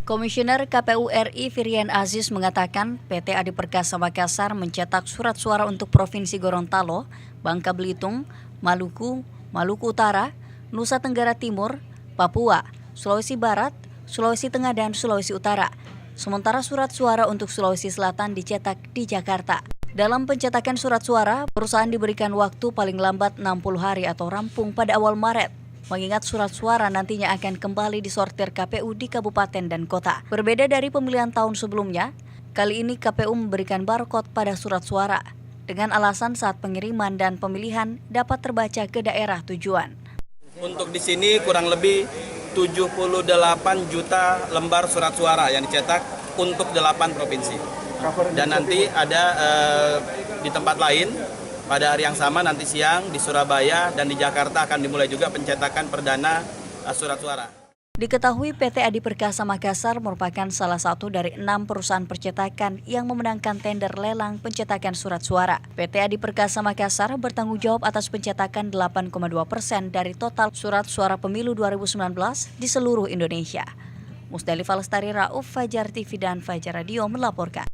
Komisioner KPU RI Firian Aziz mengatakan PT Adi Perkasa Makassar mencetak surat suara untuk Provinsi Gorontalo, Bangka Belitung, Maluku, Maluku Utara, Nusa Tenggara Timur, Papua, Sulawesi Barat, Sulawesi Tengah dan Sulawesi Utara. Sementara surat suara untuk Sulawesi Selatan dicetak di Jakarta. Dalam pencetakan surat suara, perusahaan diberikan waktu paling lambat 60 hari atau rampung pada awal Maret. Mengingat surat suara nantinya akan kembali disortir KPU di kabupaten dan kota. Berbeda dari pemilihan tahun sebelumnya, kali ini KPU memberikan barcode pada surat suara dengan alasan saat pengiriman dan pemilihan dapat terbaca ke daerah tujuan. Untuk di sini kurang lebih 78 juta lembar surat suara yang dicetak untuk 8 provinsi. Dan nanti ada di tempat lain pada hari yang sama nanti siang di Surabaya dan di Jakarta akan dimulai juga pencetakan perdana surat suara. Diketahui PT Adi Perkasa Makassar merupakan salah satu dari 6 perusahaan percetakan yang memenangkan tender lelang pencetakan surat suara. PT Adi Perkasa Makassar bertanggung jawab atas pencetakan 8,2% dari total surat suara pemilu 2019 di seluruh Indonesia. Musdalifah Lestari Rauf, Fajar TV dan Fajar Radio melaporkan.